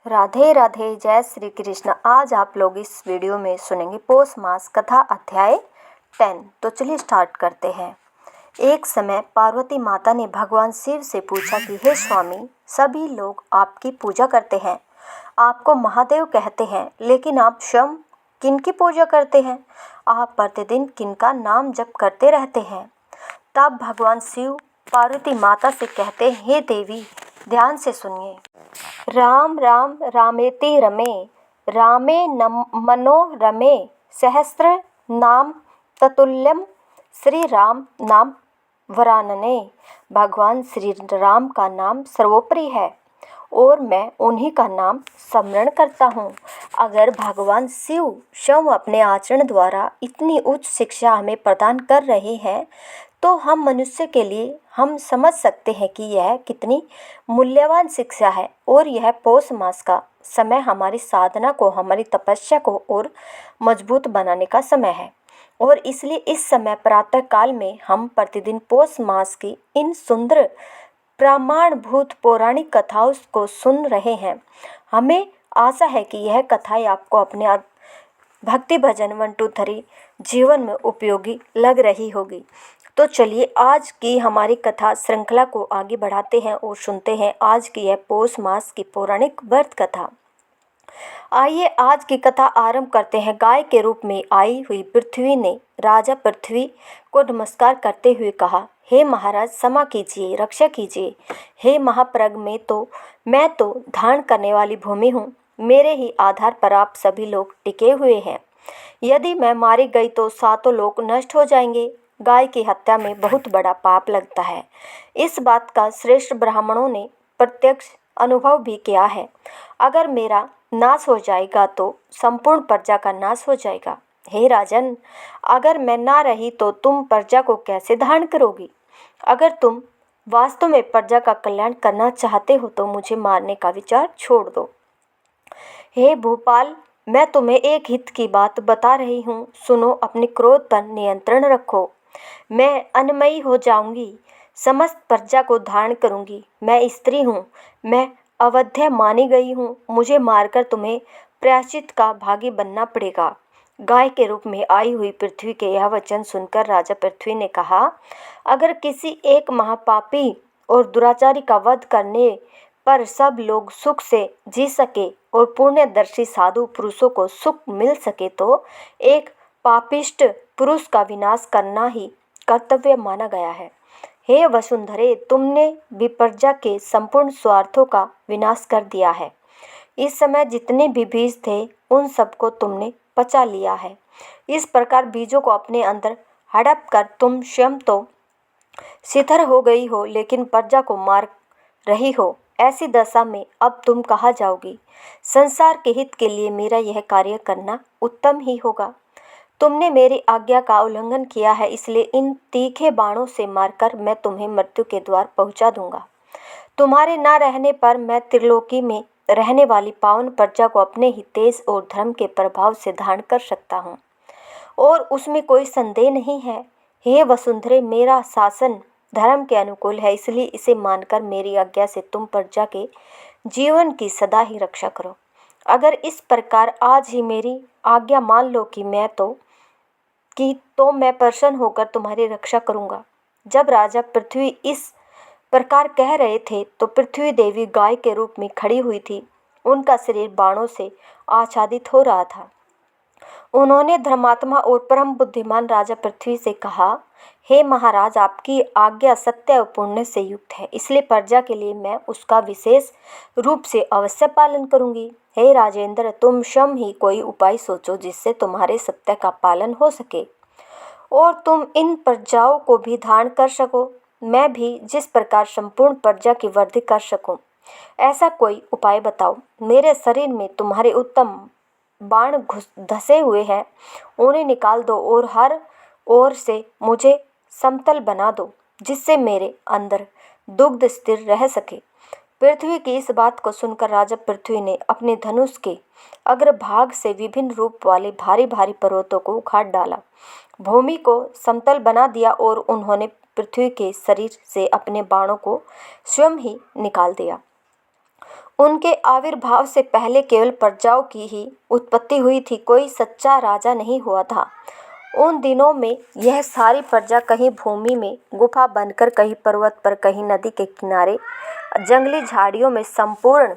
राधे राधे, जय श्री कृष्ण। आज आप लोग इस वीडियो में सुनेंगे पौष मास कथा अध्याय 10। तो चलिए स्टार्ट करते हैं। एक समय पार्वती माता ने भगवान शिव से पूछा कि हे स्वामी, सभी लोग आपकी पूजा करते हैं, आपको महादेव कहते हैं, लेकिन आप स्वयं किनकी पूजा करते हैं? आप प्रतिदिन किनका नाम जप करते रहते हैं? तब भगवान शिव पार्वती माता से कहते, हे देवी, ध्यान से सुनिए। राम राम रामेति रमे, रामे मनोरमे, सहस्र नाम ततुल्यम, श्री राम नाम वरानने। भगवान श्री राम का नाम सर्वोपरि है और मैं उन्हीं का नाम स्मरण करता हूँ। अगर भगवान शिव स्वयं अपने आचरण द्वारा इतनी उच्च शिक्षा हमें प्रदान कर रहे हैं, तो हम मनुष्य के लिए हम समझ सकते हैं कि यह कितनी मूल्यवान शिक्षा है। और यह पौष मास का समय हमारी साधना को, हमारी तपस्या को और मजबूत बनाने का समय है। और इसलिए इस समय प्रातः काल में हम प्रतिदिन पौष मास की इन सुंदर प्रमाणभूत पौराणिक कथाओं को सुन रहे हैं। हमें आशा है कि यह कथाएं आपको अपने भक्ति भजन 1 2 3 जीवन में उपयोगी लग रही होगी। तो चलिए आज की हमारी कथा श्रृंखला को आगे बढ़ाते हैं और सुनते हैं आज की यह पौष मास की पौराणिक व्रत कथा। आइए आज की कथा आरंभ करते हैं। गाय के रूप में आई हुई पृथ्वी ने राजा पृथ्वी को नमस्कार करते हुए कहा, हे महाराज, क्षमा कीजिए, रक्षा कीजिए। हे महाप्रज्ञ, मैं तो धारण करने वाली भूमि हूँ। मेरे ही आधार पर आप सभी लोग टिके हुए हैं। यदि मैं मारी गई तो सातों लोग नष्ट हो जाएंगे। गाय की हत्या में बहुत बड़ा पाप लगता है। इस बात का श्रेष्ठ ब्राह्मणों ने प्रत्यक्ष अनुभव भी किया है। अगर मेरा नाश हो जाएगा तो संपूर्ण प्रजा का नाश हो जाएगा। हे राजन, अगर मैं ना रही तो तुम प्रजा को कैसे धारण करोगी? अगर तुम वास्तव में प्रजा का कल्याण करना चाहते हो तो मुझे मारने का विचार छोड़ दो। हे भूपाल, मैं तुम्हें एक हित की बात बता रही हूँ, सुनो। अपने क्रोध पर नियंत्रण रखो। मैं अन्नमयी हो जाऊंगी, समस्त प्रजा को धारण करूंगी। मैं स्त्री हूँ, मैं अवध्य मानी गई हूँ। मुझे मारकर तुम्हें प्रायश्चित का भागी बनना पड़ेगा। गाय के रूप में आई हुई पृथ्वी के यह वचन सुनकर राजा पृथ्वी ने कहा, अगर किसी एक महापापी और दुराचारी का वध करने पर सब लोग सुख से जी सके और पुण्यदर्शी साधु पुरुषों को सुख मिल सके तो एक पापिष्ट पुरुष का विनाश करना ही कर्तव्य माना गया है। हे वसुंधरे, तुमने भी प्रजा के संपूर्ण स्वार्थों का विनाश कर दिया है। इस समय जितने भी बीज थे उन सबको तुमने पचा लिया है। इस प्रकार बीजों को अपने अंदर हड़प कर तुम स्वयं तो शिथिल हो गई हो, लेकिन प्रजा को मार रही हो। ऐसी दशा में अब तुम कहाँ जाओगी? संसार के हित के लिए मेरा यह कार्य करना उत्तम ही होगा। तुमने मेरी आज्ञा का उल्लंघन किया है, इसलिए इन तीखे बाणों से मारकर मैं तुम्हें मृत्यु के द्वार पहुंचा दूंगा। तुम्हारे न रहने पर मैं त्रिलोकी में रहने वाली पावन प्रजा को अपने ही तेज और धर्म के प्रभाव से धारण कर सकता हूँ, और उसमें कोई संदेह नहीं है। हे वसुंधरे, मेरा शासन धर्म के अनुकूल है, इसलिए इसे मानकर मेरी आज्ञा से तुम प्रजा के जीवन की सदा ही रक्षा करो। अगर इस प्रकार आज ही मेरी आज्ञा मान लो कि मैं प्रसन्न होकर तुम्हारी रक्षा करूंगा। जब राजा पृथ्वी इस प्रकार कह रहे थे तो पृथ्वी देवी गाय के रूप में खड़ी हुई थी। उनका शरीर बाणों से आच्छादित हो रहा था। उन्होंने धर्मात्मा और परम बुद्धिमान राजा पृथ्वी से कहा, हे महाराज, आपकी आज्ञा सत्य और पुण्य से युक्त है, इसलिए प्रजा के लिए मैं उसका विशेष रूप से अवश्य पालन करूंगी। हे राजेंद्र, तुम स्वयं ही कोई उपाय सोचो जिससे तुम्हारे सत्य का पालन हो सके और तुम इन प्रजाओं को भी धारण कर सको। मैं भी जिस प्रकार संपूर्ण प्रजा की वृद्धि कर सकूं, ऐसा कोई उपाय बताओ। मेरे शरीर में तुम्हारे उत्तम बाण धसे हुए हैं, उन्हें निकाल दो और हर ओर से मुझे समतल बना दो, जिससे मेरे अंदर दुग्ध स्थिर रह सके। पृथ्वी की इस बात को सुनकर राजा पृथ्वी ने अपने धनुष के अग्रभाग से विभिन्न रूप वाले भारी भारी पर्वतों को उखाड़ डाला, भूमि को समतल बना दिया और उन्होंने पृथ्वी के शरीर से अपने बाणों को स्वयं ही निकाल दिया। उनके आविर्भाव से पहले केवल प्रजाओं की ही उत्पत्ति हुई थी, कोई सच्चा राजा नहीं हुआ था। उन दिनों में यह सारी प्रजा कहीं भूमि में गुफा बनकर, कहीं पर्वत पर, कहीं नदी के किनारे, जंगली झाड़ियों में, संपूर्ण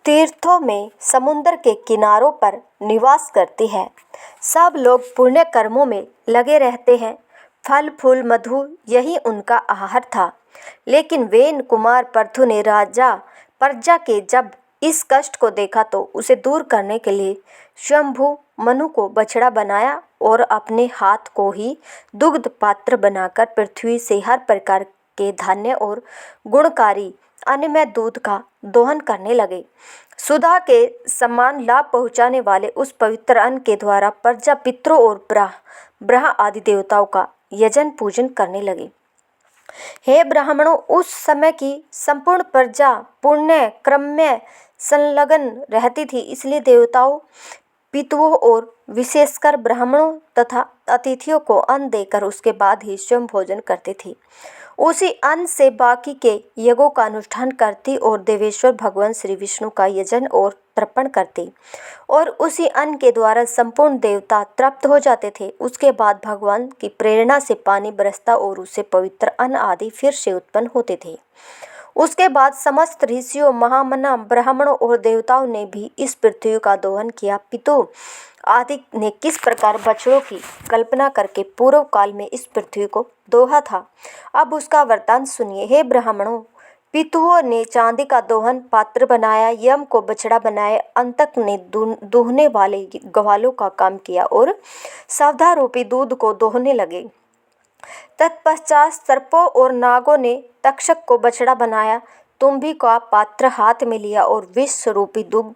तीर्थों में, समुद्र के किनारों पर निवास करती है। सब लोग पुण्य कर्मों में लगे रहते हैं। फल फूल मधु यही उनका आहार था। लेकिन वेन कुमार पृथु ने राजा प्रजा के जब इस कष्ट को देखा तो उसे दूर करने के लिए शंभु मनु को बछड़ा बनाया और अपने हाथ को ही दुग्ध पात्र बनाकर पृथ्वी से हर प्रकार के धान्य और गुणकारी अन्नमय दूध का दोहन करने लगे। सुधा के समान लाभ पहुँचाने वाले उस पवित्र अन्न के द्वारा प्रजा पितरों और ब्रह्मा आदि देवताओं का यजन पूजन करने लगे। हे ब्राह्मणों, उस समय की संपूर्ण प्रजा पुण्य क्रम में संलग्न रहती थी, इसलिए देवताओं, पितरों और विशेषकर ब्राह्मणों तथा अतिथियों को अन्न देकर उसके बाद ही स्वयं भोजन करती थी। उसी अन्न से बाकी के यज्ञों का अनुष्ठान करती और देवेश्वर भगवान श्री विष्णु का यजन और तर्पण करती और उसी अन्न के द्वारा संपूर्ण देवता तृप्त हो जाते थे। उसके बाद भगवान की प्रेरणा से पानी बरसता और उससे पवित्र अन्न आदि फिर से उत्पन्न होते थे। उसके बाद समस्त ऋषियों, महामना, ब्राह्मणों और देवताओं ने भी इस पृथ्वी का दोहन किया। पितरों आदि ने किस प्रकार बछड़ों की कल्पना करके पूर्व काल में इस पृथ्वी को दोहा था, अब उसका वृत्तांत सुनिए। हे ब्राह्मणों, पितुओं ने चांदी का दोहन पात्र बनाया, यम को बछड़ा बनाया, अंतक ने दूहने वाले ग्वालों का काम किया और सवधा रूपी दूध को दोहने लगे। तत्पश्चात सर्पों और नागों ने तक्षक को बछड़ा बनाया, तुम्भी का पात्र हाथ में लिया और विष रूपी दुग्ध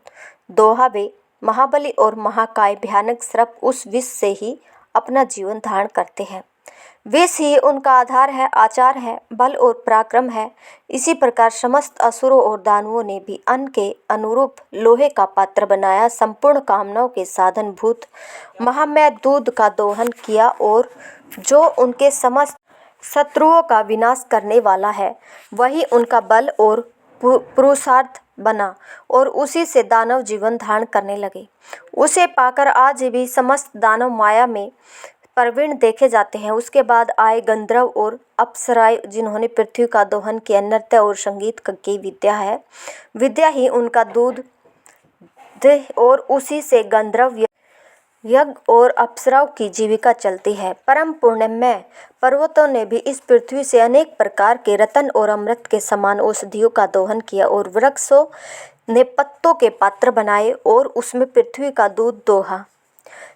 दोहा। वे महाबली और महाकाय भयानक सर्प उस विष से ही अपना जीवन धारण करते हैं। विष ही उनका आधार है, आचार है, बल और पराक्रम है। इसी प्रकार समस्त असुरों और दानवों ने भी अन्न के अनुरूप लोहे का पात्र बनाया, संपूर्ण कामनाओं के साधन भूत महामय दूध का दोहन किया और जो उनके समस्त शत्रुओं का विनाश करने वाला है, वही उनका बल और पुरुषार्थ बना और उसी से दानव जीवन धारण करने लगे। उसे पाकर आज भी समस्त दानव माया में प्रवीण देखे जाते हैं। उसके बाद आए गंधर्व और अप्सराएं, जिन्होंने पृथ्वी का दोहन किया। नृत्य और संगीत की विद्या है, विद्या ही उनका दूध और उसी से गंधर्व यज्ञ और अप्सराओं की जीविका चलती है। परम पुण्यमय पर्वतों ने भी इस पृथ्वी से अनेक प्रकार के रत्न और अमृत के समान औषधियों का दोहन किया और वृक्षों ने पत्तों के पात्र बनाए और उसमें पृथ्वी का दूध दोहा।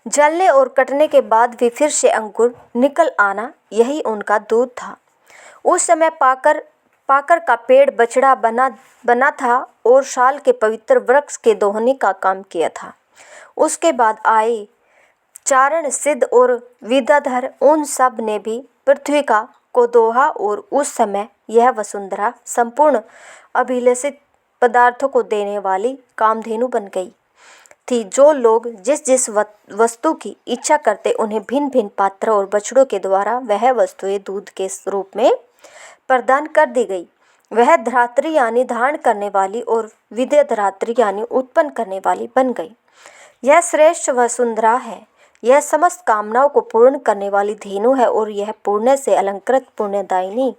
जलने और कटने के बाद भी फिर से अंकुर निकल आना, यही उनका दूध था। उस समय पाकर का पेड़ बछड़ा बना था और साल के पवित्र वृक्ष के दोहने का काम किया था। उसके बाद आए चारण, सिद्ध और विद्याधर, उन सब ने भी पृथ्वी को दोहा और उस समय यह वसुंधरा संपूर्ण अभिलषित पदार्थों को देने वाली कामधेनु बन गई थी। जो लोग जिस जिस वस्तु की इच्छा करते, उन्हें भिन्न भिन्न पात्र और बछड़ों के द्वारा वह वस्तुएं दूध के रूप में प्रदान कर दी गई। वह धरात्री यानी धारण करने वाली और विद्या धरात्री यानी उत्पन्न करने वाली बन गई। यह श्रेष्ठ वसुंधरा है। यह समस्त कामनाओं को पूर्ण करने वाली धेनु है और यह पुण्य से अलंकृत पुण्यदायिनी,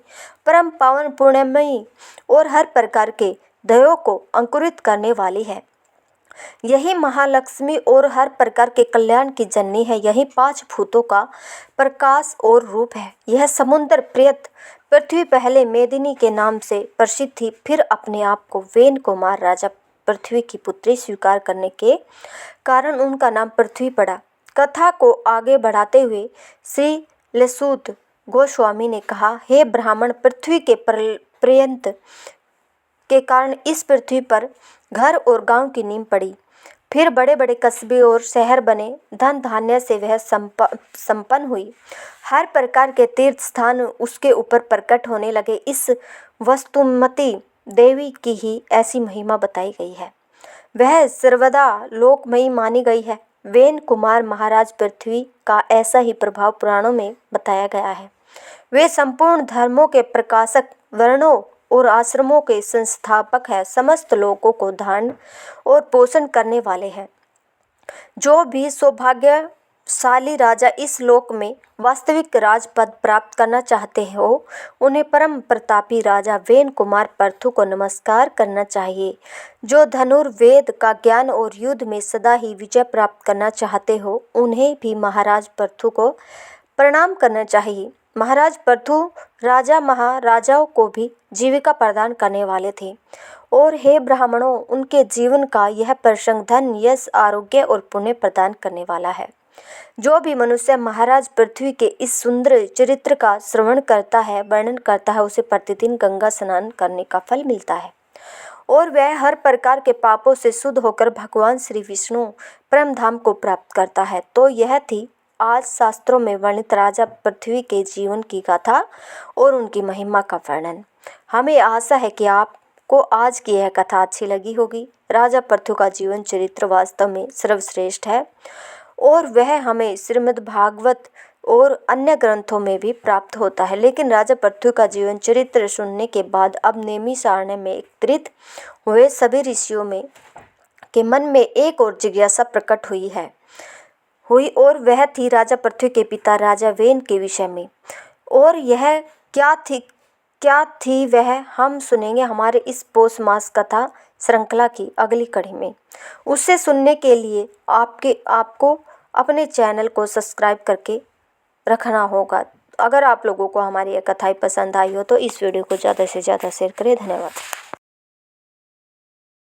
परम पावन, पुण्यमयी और हर प्रकार के दयों को अंकुरित करने वाली है। यही महालक्ष्मी और हर प्रकार के कल्याण की जननी है। यही 5 भूतों का प्रकाश और रूप है। यह समुद्र प्रियत पृथ्वी पहले मेदिनी के नाम से प्रसिद्ध थी, फिर अपने आप को वेन कुमार राजा पृथ्वी की पुत्री स्वीकार करने के कारण उनका नाम पृथ्वी पड़ा। कथा को आगे बढ़ाते हुए श्री लसूत गोस्वामी ने कहा, हे ब्राह्मण, पृथ्वी के पर्यंत के कारण इस पृथ्वी पर घर और गांव की नींव पड़ी। फिर बड़े बड़े कस्बे और शहर बने। धन धान्य से वह संपन्न हुई। हर प्रकार के तीर्थ स्थान उसके ऊपर प्रकट होने लगे। इस वस्तुमती देवी की ही ऐसी महिमा बताई गई है। वह सर्वदा लोकमयी मानी गई है। वेन कुमार महाराज पृथ्वी का ऐसा ही प्रभाव पुराणों में बताया गया है। वे संपूर्ण धर्मों के प्रकाशक, वर्णों और आश्रमों के संस्थापक हैं, समस्त लोगों को धारण और पोषण करने वाले हैं। जो भी सौभाग्यशाली राजा इस लोक में वास्तविक राजपद प्राप्त करना चाहते हो, उन्हें परम प्रतापी राजा वेन कुमार पृथु को नमस्कार करना चाहिए। जो धनुर्वेद का ज्ञान और युद्ध में सदा ही विजय प्राप्त करना चाहते हो, उन्हें भी महाराज पृथु को प्रणाम करना चाहिए। महाराज पृथु राजा महाराजाओं को भी जीविका प्रदान करने वाले थे। और हे ब्राह्मणों, उनके जीवन का यह प्रसंग धन, यश, आरोग्य और पुण्य प्रदान करने वाला है। जो भी मनुष्य महाराज पृथ्वी के इस सुंदर चरित्र का श्रवण करता है, वर्णन करता है, उसे प्रतिदिन गंगा स्नान करने का फल मिलता है और वह हर प्रकार के पापों से शुद्ध होकर भगवान श्री विष्णु परम धाम को प्राप्त करता है। तो यह थी आज शास्त्रों में वर्णित राजा पृथ्वी के जीवन की गाथा और उनकी महिमा का वर्णन। हमें आशा है कि आपको आज की यह कथा अच्छी लगी होगी। राजा पृथु का जीवन चरित्र वास्तव में सर्वश्रेष्ठ है और वह हमें श्रीमद् भागवत और अन्य ग्रंथों में भी प्राप्त होता है। लेकिन राजा पृथु का जीवन चरित्र सुनने के बाद अब नैमिषारण्य में एकत्रित हुए सभी ऋषियों में के मन में एक और जिज्ञासा प्रकट हुई और वह थी राजा पृथु के पिता राजा वेन के विषय में। और यह क्या थी वह हम सुनेंगे हमारे इस पौष मास कथा श्रृंखला की अगली कड़ी में। उसे सुनने के लिए आपको अपने चैनल को सब्सक्राइब करके रखना होगा। अगर आप लोगों को हमारी यह कथाएं पसंद आई हो तो इस वीडियो को ज़्यादा से ज़्यादा शेयर करें। धन्यवाद।